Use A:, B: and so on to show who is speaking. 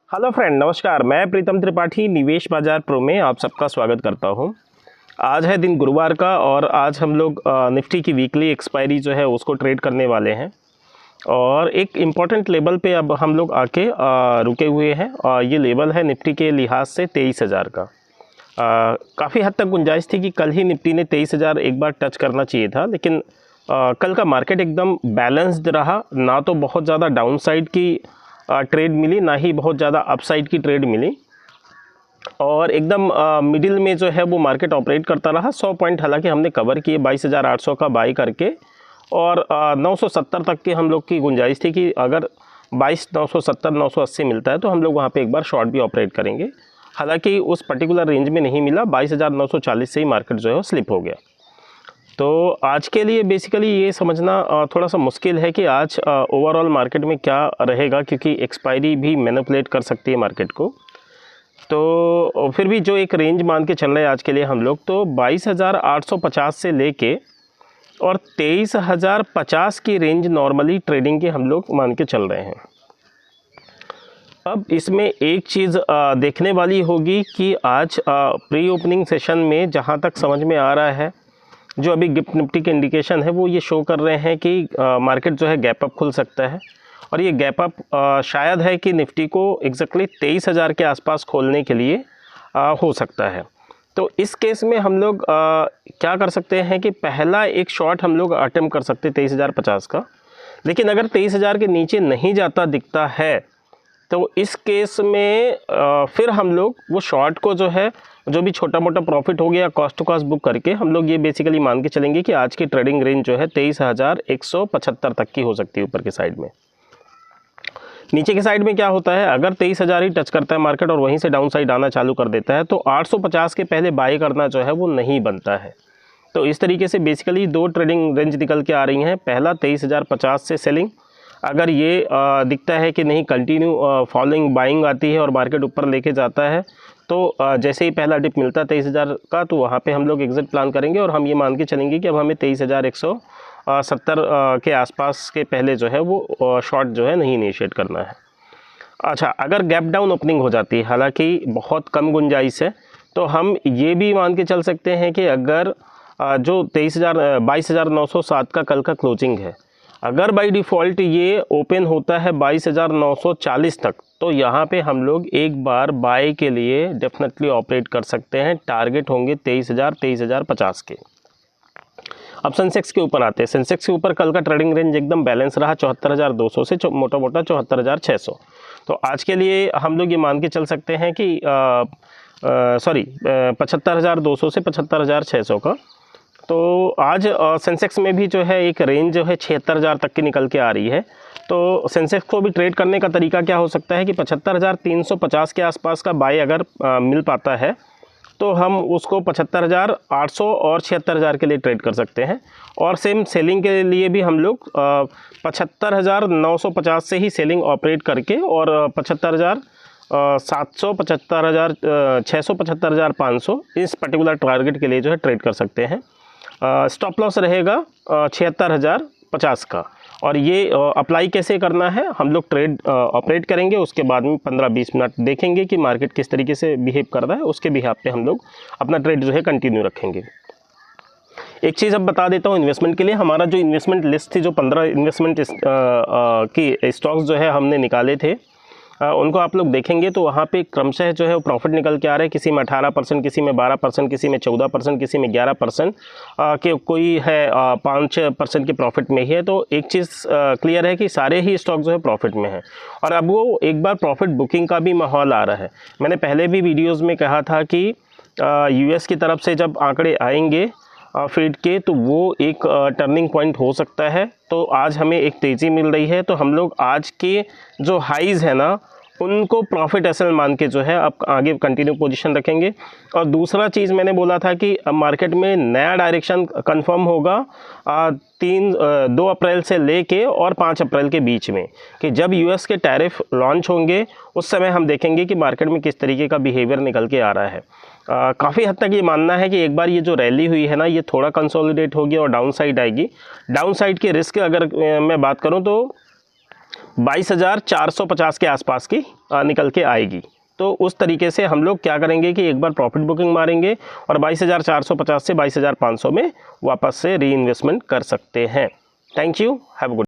A: Hello friend, नमस्कार। मैं प्रीतम त्रिपाठी निवेश बाजार प्रो में आप सबका स्वागत करता हूं। आज है दिन गुरुवार का और आज हम लोग निफ्टी की वीकली एक्सपायरी जो है उसको ट्रेड करने वाले हैं और एक इम्पॉर्टेंट लेवल पे अब हम लोग आके रुके हुए हैं और ये लेवल है निफ्टी के लिहाज से 23,000 का। काफ़ी हद तक गुंजाइश थी कि कल ही निफ्टी ने 23,000 एक बार टच करना चाहिए था, लेकिन कल का मार्केट एकदम बैलेंस्ड रहा। ना तो बहुत ज़्यादा डाउन साइड की ट्रेड मिली, ना ही बहुत ज़्यादा अपसाइड की ट्रेड मिली और एकदम मिडिल में जो है वो मार्केट ऑपरेट करता रहा। 100 पॉइंट हालांकि हमने कवर किए 22,800 का बाई करके और 970 तक की हम लोग की गुंजाइश थी कि अगर 22,970 980 मिलता है तो हम लोग वहाँ पे एक बार शॉर्ट भी ऑपरेट करेंगे। हालांकि उस पर्टिकुलर रेंज में नहीं मिला, 22,940 से ही मार्केट जो है स्लिप हो गया। तो आज के लिए बेसिकली ये समझना थोड़ा सा मुश्किल है कि आज ओवरऑल मार्केट में क्या रहेगा, क्योंकि एक्सपायरी भी मैनिपुलेट कर सकती है मार्केट को। तो फिर भी जो एक रेंज मान के चल रहे हैं आज के लिए हम लोग, तो 22,850 से लेके और 23,050 की रेंज नॉर्मली ट्रेडिंग के हम लोग मान के चल रहे हैं। अब इसमें एक चीज़ देखने वाली होगी कि आज प्री ओपनिंग सेशन में जहाँ तक समझ में आ रहा है, जो अभी गिफ्ट निफ्टी के इंडिकेशन है वो ये शो कर रहे हैं कि मार्केट जो है गैप अप खुल सकता है और ये गैप अप शायद है कि निफ्टी को एग्जैक्टली 23,000 के आसपास खोलने के लिए हो सकता है। तो इस केस में हम लोग क्या कर सकते हैं कि पहला एक शॉर्ट हम लोग अटेम्प्ट कर सकते हैं 23,050 का, लेकिन अगर 23,000 के नीचे नहीं जाता दिखता है तो इस केस में फिर हम लोग वो शॉर्ट को जो है, जो भी छोटा मोटा प्रॉफिट हो गया कॉस्ट टू कॉस्ट बुक करके हम लोग ये बेसिकली मान के चलेंगे कि आज की ट्रेडिंग रेंज जो है 23,175 तक की हो सकती है ऊपर की साइड में। नीचे की साइड में क्या होता है, अगर 23,000 ही टच करता है मार्केट और वहीं से डाउन साइड आना चालू कर देता है तो 850 के पहले बाई करना जो है वो नहीं बनता है। तो इस तरीके से बेसिकली दो ट्रेडिंग रेंज निकल के आ रही हैं। पहला 23,050 से सेलिंग, अगर ये दिखता है कि नहीं कंटिन्यू फॉलोइंग बाइंग आती है और मार्केट ऊपर लेके जाता है तो जैसे ही पहला डिप मिलता है 23,000 का तो वहाँ पे हम लोग एग्जिट प्लान करेंगे और हम ये मान के चलेंगे कि अब हमें 23,170 के आसपास के पहले जो है वो शॉर्ट जो है नहीं इनिशिएट करना है। अच्छा, अगर गैप डाउन ओपनिंग हो जाती है, हालांकि बहुत कम गुंजाइश है, तो हम ये भी मान के चल सकते हैं कि अगर जो 22,907 का कल का क्लोजिंग है, अगर बाय डिफ़ॉल्ट ये ओपन होता है 22,940 तक तो यहाँ पे हम लोग एक बार बाय के लिए डेफिनेटली ऑपरेट कर सकते हैं। टारगेट होंगे 23,050 के। अब सेंसेक्स के ऊपर आते हैं। सेंसेक्स के ऊपर कल का ट्रेडिंग रेंज एकदम बैलेंस रहा 74,200 से मोटा मोटा 74,600। तो आज के लिए हम लोग ये मान के चल सकते हैं कि 75,200 से 75,600 का। तो आज सेंसेक्स में भी जो है एक रेंज जो है 76,000 तक की निकल के आ रही है। तो सेंसेक्स को भी ट्रेड करने का तरीका क्या हो सकता है कि 75,350 के आसपास का बाय अगर मिल पाता है तो हम उसको 75,800 और 76,000 के लिए ट्रेड कर सकते हैं। और सेम सेलिंग के लिए भी हम लोग 75,950 से ही सेलिंग ऑपरेट करके और 75,700 75,600 75,500 इस पर्टिकुलर टारगेट के लिए जो है ट्रेड कर सकते हैं। स्टॉप लॉस रहेगा 76,050 का। और ये अप्लाई कैसे करना है, हम लोग ट्रेड ऑपरेट करेंगे, उसके बाद में 15-20 मिनट देखेंगे कि मार्केट किस तरीके से बिहेव कर रहा है, उसके बिहाफ पे हम लोग अपना ट्रेड जो है कंटिन्यू रखेंगे। एक चीज़ अब बता देता हूँ इन्वेस्टमेंट के लिए, हमारा जो इन्वेस्टमेंट लिस्ट थी, जो 15 इन्वेस्टमेंट की स्टॉक्स जो है हमने निकाले थे, उनको आप लोग देखेंगे तो वहाँ पे क्रमशः जो है वो प्रॉफिट निकल के आ रहे हैं। किसी में 18%, किसी में 12%, किसी में 14%, किसी में 11% के, कोई है 5% के प्रॉफिट में ही है। तो एक चीज़ क्लियर है कि सारे ही स्टॉक जो है प्रॉफिट में है और अब वो एक बार प्रॉफिट बुकिंग का भी माहौल आ रहा है। मैंने पहले भी वीडियोज़ में कहा था कि US की तरफ से जब आंकड़े आएंगे फीड के तो वो एक टर्निंग पॉइंट हो सकता है। तो आज हमें एक तेज़ी मिल रही है, तो हम लोग आज के जो हाईज़ है ना उनको प्रॉफिट एसएल मान के जो है अब आगे कंटिन्यू पोजीशन रखेंगे। और दूसरा चीज़ मैंने बोला था कि अब मार्केट में नया डायरेक्शन कंफर्म होगा 2 अप्रैल से लेके और 5 अप्रैल के बीच में, कि जब US के टैरिफ लॉन्च होंगे उस समय हम देखेंगे कि मार्केट में किस तरीके का बिहेवियर निकल के आ रहा है। काफ़ी हद तक ये मानना है कि एक बार ये जो रैली हुई है ना, ये थोड़ा कंसोलिडेट होगी और डाउन साइड आएगी। डाउन साइड के रिस्क अगर मैं बात करूँ तो 22,450 के आसपास की निकल के आएगी। तो उस तरीके से हम लोग क्या करेंगे कि एक बार प्रॉफिट बुकिंग मारेंगे और 22,450 से 22,500 में वापस से री इन्वेस्टमेंट कर सकते हैं। Thank you, have a good.